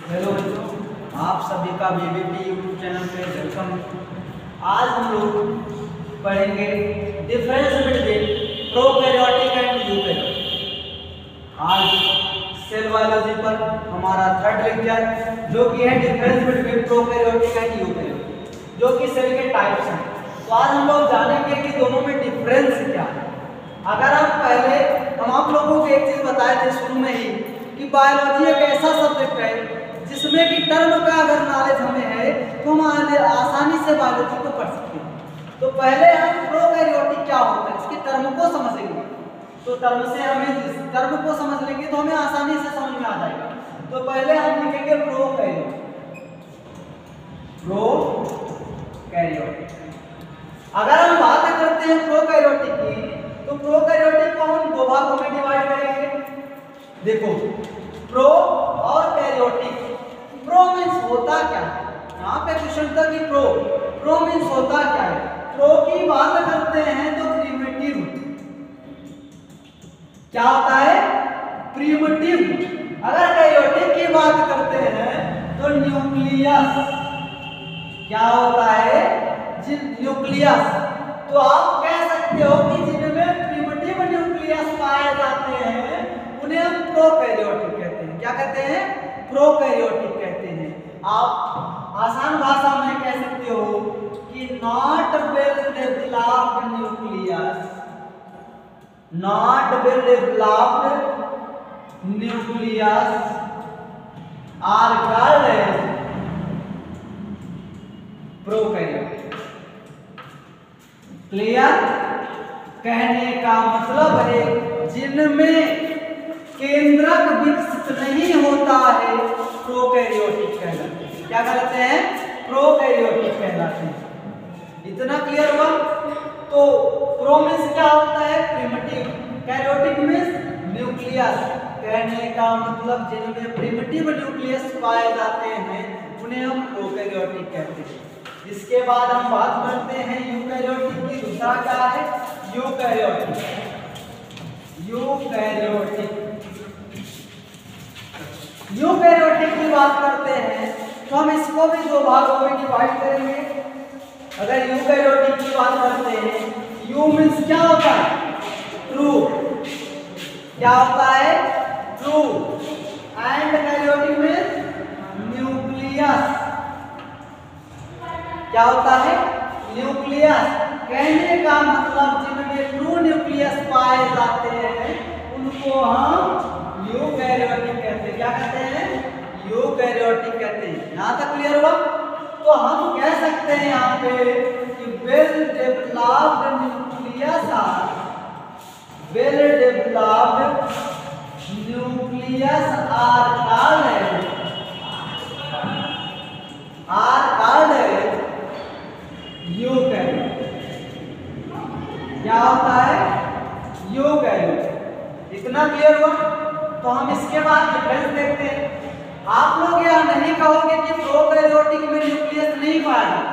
Hello बच्चों, आप सभी का बीबीपी यूट्यूब चैनल पे वेलकम। आज हम लोग पढ़ेंगे difference between prokaryotic and eukaryotic. आज सेल बायोलॉजी पर हमारा थर्ड लेक्चर जो कि है difference between prokaryotic and eukaryotic, जो कि सेल के टाइप्स हैं। तो आज हम लोग जानेंगे कि दोनों में डिफरेंस क्या है। अगर हम आप लोगों को एक चीज बताए थे शुरू में ही कि बायोलॉजी एक ऐसा सब्जेक्ट है जिसमें कि टर्म का अगर नॉलेज हमें है तो हम आसानी से बायोलॉजी को पढ़ सकते हैं। तो पहले हम प्रोकैरियोटिक क्या होता है इसके टर्म को समझेंगे। तो टर्म से हमें टर्म को समझ लेंगे तो हमें आसानी से समझ में आ जाएगा। तो पहले हम लिखेंगे प्रोकैरियोटिक। अगर हम बात करते हैं प्रोकैरियोटिक की तो प्रोकैरियोटिक को हम दो भागों में डिवाइड करेंगे। देखो, प्रो और कैरियोटिक। प्रो मीन्स होता क्या है, यहाँ पे क्वेश्चन था कि प्रो मीन्स होता क्या है। प्रो की बात करते हैं तो प्रिमिटिव क्या होता है, प्रिमिटिव। अगर कैरियोटिक की बात करते हैं तो न्यूक्लियस क्या होता है, न्यूक्लियस। तो आप कह सकते हो कि जिनमें प्रिमिटिव न्यूक्लियस पाए जाते हैं उन्हें हम प्रोकैरियोटिक कहते हैं। क्या कहते हैं, प्रोकैरियोटिक कहते हैं। आप आसान भाषा में कह सकते हो कि not well developed nucleus, not well developed nucleus are called prokaryotic. Clear? कहने का मतलब है जिनमें केंद्रक विकसित नहीं होता है प्रोकैरियोटिक कहलाते हैं। क्या कहलाते हैं, प्रोकैरियोटिक कहलाते हैं। इतना क्लियर हुआ? तो प्रो मीन्स क्या होता है, प्रिमिटिव। Karyotic means nucleus. कहने का मतलब जिनमें प्रिमिटिव न्यूक्लियस पाए जाते हैं उन्हें हम प्रोकैरियोटिक कहते हैं। इसके बाद हम बात करते हैं यूकैरियोटिक की। दूसरा क्या है, यूकैरियोटिक। यूकैरियोटिक की बात करते हैं तो हम इसको भी दो भागों में डिवाइड करेंगे। अगर यूकैरियोटिक की बात करते हैं, यू मीन्स क्या होता है, ट्रू। क्या होता है, true. And karyotic means nucleus. क्या होता है, न्यूक्लियस। कहने का मतलब जिनमें ट्रू न्यूक्लियस पाए जाते हैं उनको हम यूकैरियोटिक कहते हैं। क्या कहते हैं, यूकैरियोटिक कहते हैं। यहां तक क्लियर हुआ? तो हम कह सकते हैं यहाँ पे कि well developed nucleus are eukaryotic. क्या होता है, यूकैरियोटिक। इतना क्लियर हुआ? तो हम इसके बाद डिफरेंस देखते हैं। आप लोग यह नहीं कहोगे कि प्रोकैरियोटिक में न्यूक्लियस नहीं पाया जाता,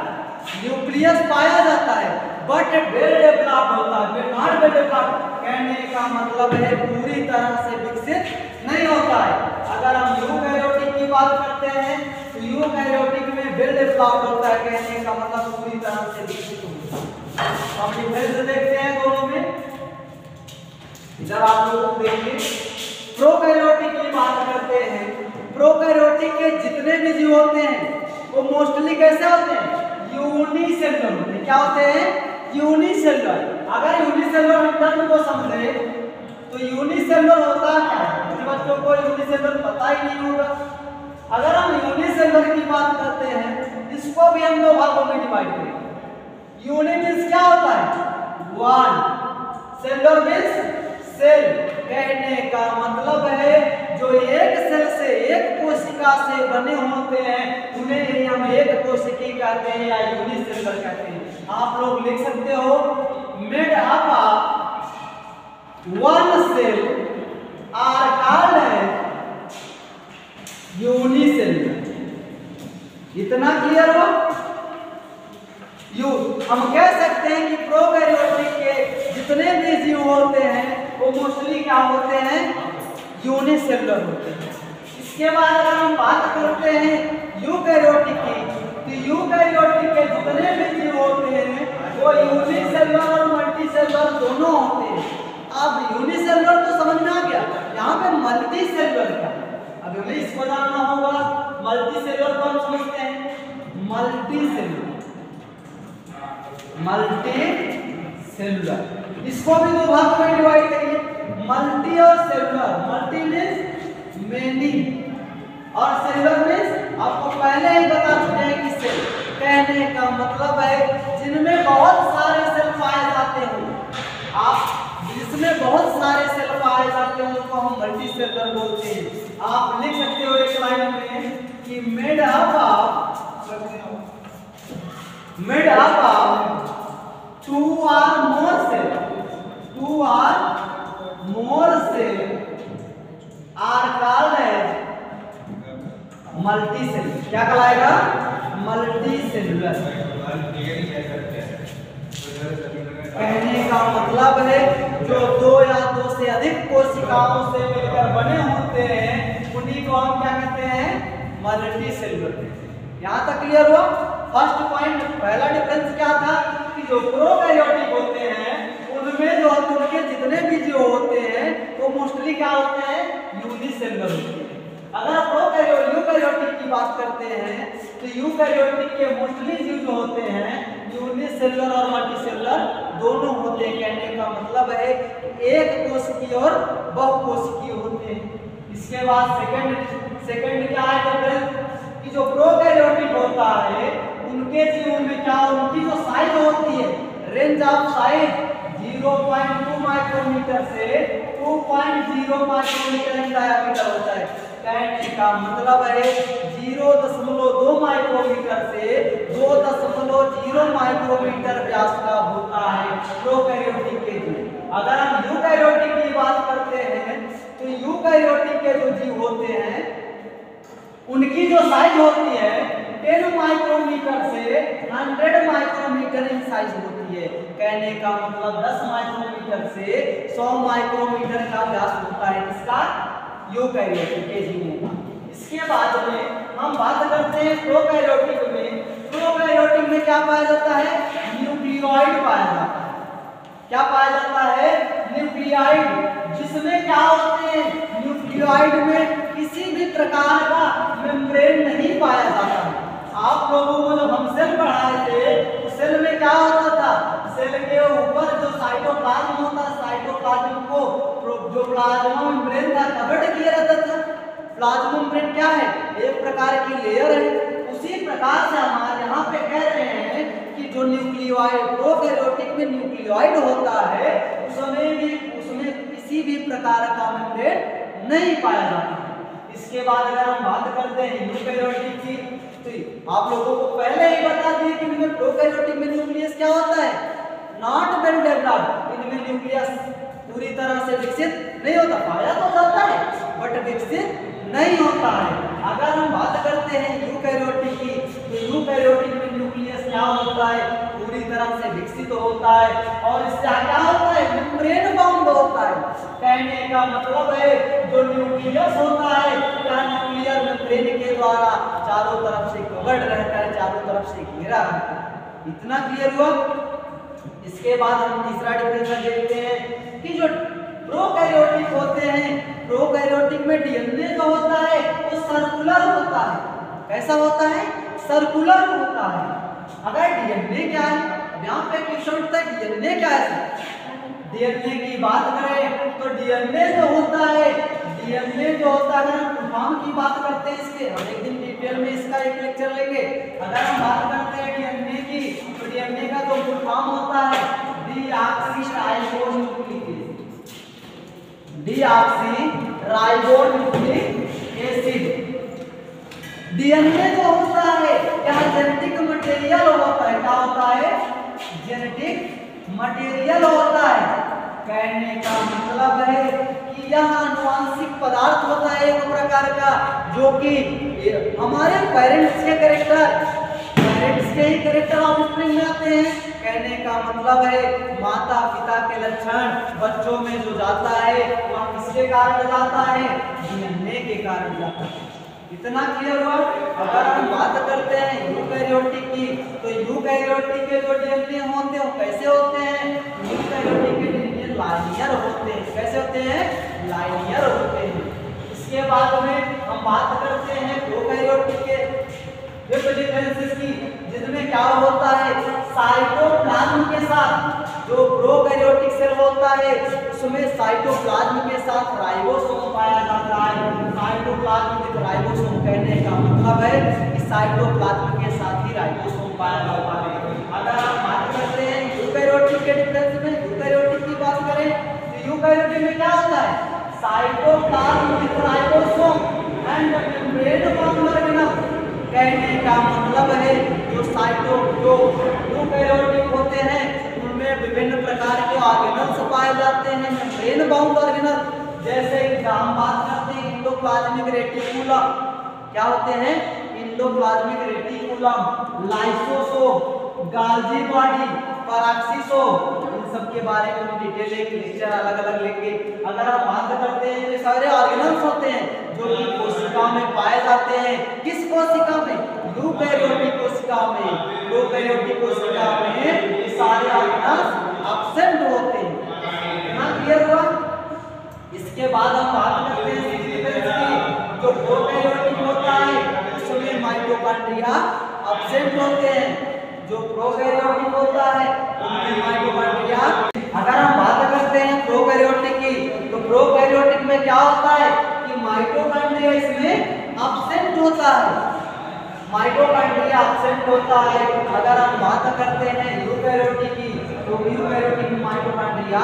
न्यूक्लियस पाया जाता है बट वेल डेवलप्ड होता है, नॉट वेल डेवलप्ड। कहने का मतलब है पूरी तरह से विकसित नहीं होता है। अगर हम यूकैरियोटिक की बात करते हैं तो यूकैरियोटिक में वेल डेवलप्ड होता है, कहने का मतलब पूरी तरह से विकसित होता है। हम डिफरेंस देखते हैं दोनों में। इधर आप लोग देखिए, प्रोकैरियोटिक की बात करते हैं। प्रोकैरियोटिक के जितने भी जीव होते हैं वो मोस्टली कैसे होते हैं, यूनिसेलुलर होते हैं। क्या होते हैं, यूनिसेलुलर। अगर यूनिसेलुलर टर्म को समझे तो यूनिसेलुलर होता क्या है, मुझे बच्चों को यूनिसेलुलर पता ही नहीं होगा। अगर हम यूनिसेलुलर की बात करते हैं इसको भी हम दो भागों में डिवाइड करेंगे। यूनि मीन्स क्या होता है, वन। Cellular means cell. कहने का मतलब है जो एक सेल से, एक कोशिका से बने होते हैं उन्हें हम एक कोशिकी कहते हैं या यूनिसेलुलर कहते हैं। आप लोग लिख सकते हो made up of one cell are called unicellular. इतना क्लियर हो? हम कह सकते हैं कि प्रोकैरियोटिक के जितने भी जीव होते हैं वो मोस्टली क्या होते हैं, यूनिसेलुलर होते हैं। इसके बाद अगर हम हम बात करते हैं यूकैरियोटिक की, तो यूकैरियोटिक के जितने भी जीव होते हैं वो यूनिसेलुलर और मल्टीसेलुलर दोनों होते हैं। अब यूनिसेलुलर तो समझ में आ गया, यहाँ पे मल्टीसेलुलर क्या, अब हमें इसको जानना होगा। मल्टीसेलुलर को हम समझते हैं मल्टीसेलुलर, मल्टीसेलुलर इसको भी दो भाग में डिवाइड करिए, मल्टी और सेलुलर। मल्टी मीन्स मेनी और सेलुलर मीन्स आपको पहले ही बता चुके हैं कि सेल, कहने का मतलब है जिनमें बहुत सारे सेल पाए जाते हैं। आप जिसमें बहुत सारे सेल पाए जाते हैं उसको हम मल्टी सेलुलर बोलते हैं। आप लिख सकते हो एक लाइन में कि made up of two or more cell, two or more cell are called as multicellular. क्या कहलाएगा? Multicellular. कहने का मतलब है जो दो या दो से अधिक कोशिकाओं से मिलकर बने होते हैं उन्हीं को हम क्या कहते हैं? Multi cellular. यहाँ तक क्लियर हुआ? फर्स्ट पॉइंट, पहला डिफरेंस क्या था कि जो प्रोकैरियोटिक होते हैं उनमें जो उनके जितने भी जो होते हैं वो मोस्टली क्या होते हैं? यूनिसेलुलर होते हैं। अगर यूकैरियोटिक की बात करते हैं तो यूकैरियोटिक के मोस्टली जीव जो होते हैं यूनिसेलुलर और मल्टीसेलुलर दोनों होते हैं। कहने का मतलब है एक कोशिकीय और बहुकोशिकीय होते हैं। इसके बाद सेकंड क्या है डिफरेंस कि जो प्रोकैरियोटिक होता है उनके जीवों में क्या, उनकी जो साइज होती है, रेंज ऑफ साइज 0.2 माइक्रोमीटर से 2.0 माइक्रोमीटर इन डायमीटर होता है। कहने का मतलब है 0.2 माइक्रोमीटर से 2.0 माइक्रोमीटर व्यास का होता है प्रोकैरियोटिक के जीव। अगर हम यूकैरियोटिक की बात करते हैं तो यूकैरियोटिक के जो जीव होते हैं उनकी जो साइज होती है 10 माइक्रोमीटर से 100 माइक्रोमीटर इन साइज होती है। कहने का मतलब 10 माइक्रोमीटर से 100 माइक्रोमीटर का व्यास होता है किसका? यूकैरियोटिक के जीवों का। इसके बाद में हम बात करते हैं प्रोकैरियोटिक में। प्रोकैरियोटिक में क्या पाया जाता है? न्यूक्लियोइड पाया जाता है। क्या पाया जाता है? न्यूक्लियोइड, जिसमें क्या होते हैं? न्यूक्लियोइड में किसी भी प्रकार का मेम्ब्रेन नहीं पाया जाता है। आप लोगों को जब हम सेल पढ़ाए थे तो सेल में क्या होता था? सेल के ऊपर जो साइटोप्लाज्म होता है, साइटोप्लाज्म को जो प्लाज्मा मेम्ब्रेन था कवर्ड किया रहता था। प्लाज्मा मेम्ब्रेन क्या है? एक प्रकार की लेयर है। उसी प्रकार से हमारे यहाँ पे कह रहे हैं कि जो न्यूक्लियोइड, प्रोकैरियोटिक में न्यूक्लियोइड होता है उसमें किसी भी प्रकार का मेम्ब्रेन नहीं पाया जाता। इसके बाद अगर हम बात करते हैं यूकैरियोटिक की तो आप लोगों को पहले ही बता दिए कि इनमें प्रोकैरियोटिक में न्यूक्लियस क्या होता है? Not well developed. इनमें न्यूक्लियस पूरी तरह से विकसित नहीं होता, पाया तो जाता है बट विकसित नहीं होता है। अगर हम बात करते हैं यूकैरियोटिक की तो यूकैरियोटिक में न्यूक्लियस क्या होता है? पूरी तरह से विकसित होता है और इससे क्या होता है? मेम्ब्रेन बाउंड होता है। कहने का मतलब है जो न्यूक्लियस होता है या न्यूक्लियर मेम्ब्रेन के द्वारा चारों तरफ से कवर्ड रहता है, चारों तरफ से घेरा रहता है। इतना क्लियर हुआ? इसके बाद हम तीसरा डिफरेंस देखते हैं कि जो प्रोकैरियोटिक होते हैं, प्रोकैरियोटिक में डीएनए जो होता है वो सर्कुलर होता है। कैसा होता है? सर्कुलर होता है। अगर डीएनए क्या है? यहाँ पे क्वेश्चन उठता है डीएनए क्या है? डीएनए की बात करें तो डीएनए जो होता है, डीएनए जो होता है, अगर हम फुल फॉर्म की बात करते हैं इसके, हम एक दिन डिटेल में इसका एक लेक्चर लेंगे। अगर हम बात करते हैं डीएनए की तो डीएनए का जो फुल फॉर्म होता है डीऑक्सीराइबोन्यूक्लिक एसिड। डीएनए जो होता है यह जेनेटिक मटेरियल होता है। क्या होता है? जेनेटिक मटेरियल होता है। कहने का मतलब है कि यह आनुवंशिक पदार्थ होता है एक प्रकार का, जो कि हमारे पेरेंट्स के ही कैरेक्टर ऑफ स्प्रिंग में आते हैं। कहने का मतलब है माता पिता के लक्षण बच्चों में जो जाता है वह किसके कारण जाता है? डीएनए के कारण जाता है। इतना क्लियर हुआ। अगर हम बात करते हैं यूकैरियोटिक की, तो यूकैरियोटिक के जो डीएनए होते हैं वो कैसे होते हैं? यूकैरियोटिक के डीएनए लाइनियर होते हैं। कैसे होते हैं? लाइनियर होते हैं। इसके बाद में हम बात करते हैं प्रोकैरियोटिक के डिफरेंसेस की, जिसमें क्या होता है, साइटोप्लाज्म के साथ जो प्रोकैरियोटिक सेल होता है उसमें साइटोप्लाज्म के साथ राइबोसोम पाया जाता है। साइटोप्लाज्म विद राइबोसोम कहने का मतलब है कि साइटोप्लाज्म के साथ ही राइबोसोम पाया जाता है। अगर आप बात करते हैं यूकैरियोटिक के डिफरेंस में, यूकैरियोटिक की बात करें तो यूकैरियोटिक में क्या होता है, cytoplasm with ribosome and membrane bound organelle. कहने का मतलब है जो यूकैरियोटिक होते हैं उनमें विभिन्न प्रकार के ऑर्गेनल्स पाए जाते हैं, मेम्ब्रेन बाउंड ऑर्गेनल। जैसे हम बात करते हैं एंडोप्लाज्मिक रेटिकुलम, क्या होते हैं, endoplasmic reticulum, lysosome, Golgi body, peroxisome, इन सब के बारे में हम डिटेल एक लेक्चर अलग अलग लेंगे। अगर हम बात करते हैं ये सारे ऑर्गेनल्स होते हैं जो कि कोशिका में पाए जाते हैं। किस कोशिका में? यूकैरियोटिक कोशिका में। प्रोकैरियोटिक कोशिका में ये सारे ऑर्गेनल्स एब्सेंट होते हैं। इतना क्लियर हुआ। इसके बाद हम बात करते हैं सिग्निफिकेंस की। जो प्रोकैरियोटिक होता है उसमें माइटोकॉन्ड्रिया एब्सेंट होते हैं, जो प्रोकैरियोटिक होता है उनमें माइटोकॉन्ड्रिया। अगर हम बात करते हैं प्रोकैरियोटिक की, तो प्रोकैरियोटिक में क्या होता है कि माइटोकॉन्ड्रिया इसमें एब्सेंट होता है, माइटोकॉन्ड्रिया एब्सेंट होता है। अगर हम बात करते हैं यूकैरियोटिक की, तो यूकैरियोटिक में माइटोकॉन्ड्रिया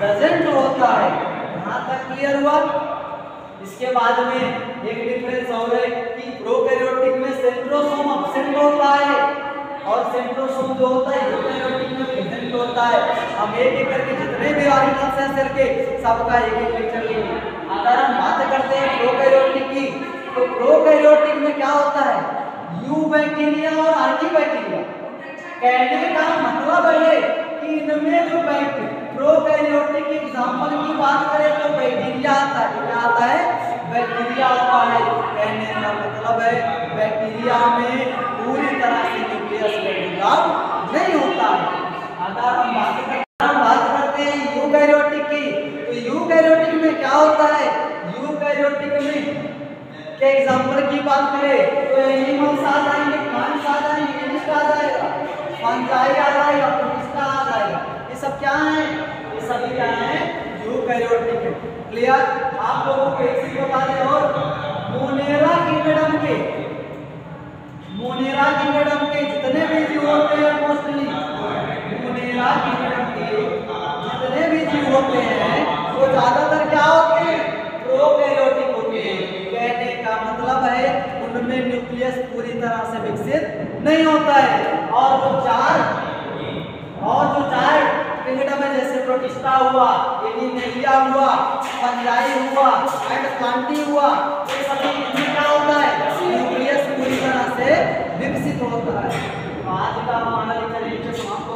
प्रेजेंट होता है। यहाँ तक क्लियर हुआ। इसके बाद में एक डिफरेंस और है कि प्रोकैरियोटिक में सेंट्रोसोम एब्सेंट होता है और सेंट्रोसोम जो होता है यूकैरियोटिक में प्रेजेंट होता है। हम एक एक करके जितने भी ऑर्गेनल्स हैं सेल के सबका एक एक लेक्चर लेंगे। अगर हम बात करते हैं प्रोकैरियोटिक की, तो प्रोकैरियोटिक में क्या होता है, यू बैक्टीरिया और आर्की बैक्टीरिया। कहने का मतलब है कि इनमें जो प्रोकैरियोटिक एग्जांपल की बात करें तो बैक्टीरिया आता है। क्या आता है? बैक्टीरिया आता है। कहने का मतलब है बैक्टीरिया में पूरी तरह से न्यूक्लियस का जुड़ाव नहीं होता है। अगर हम बात करते हैं यूकैरियोटिक की, तो यूकैरियोटिक में क्या होता है, यूकैरियोटिक में के एग्जांपल की बात करें तो एनिमल्स आ जाएंगे, प्लांट्स आ जाएंगे, इंसेक्ट आ जाएगा, फंजाई आ जाएगा, प्रोटिस्टा आ जाएगा। ये सब क्या है? ये सभी क्या है? यूकैरियोटिक है। क्लियर? आप लोगों को एक चीज बता दें और मोनेरा किंगडम के जितने भी जीव होते हैं, मोस्टली मोनेरा किंगडम के जितने भी जीव होते हैं वो ज्यादातर क्या होते हैं? प्रोकैरियोटिक होते हैं। कहने का मतलब है उनमें न्यूक्लियस पूरी तरह से विकसित नहीं होता है। और जो चार किंगडम है, जैसे प्रोटिस्टा हुआ, एनिमेलिया हुआ, फंजाई हुआ एंड प्लांटी हुआ, ये सभी इनमें क्या होता है? न्यूक्लियस पूरी तरह से विकसित होता है। आज का हमारा लेक्चर समाप्त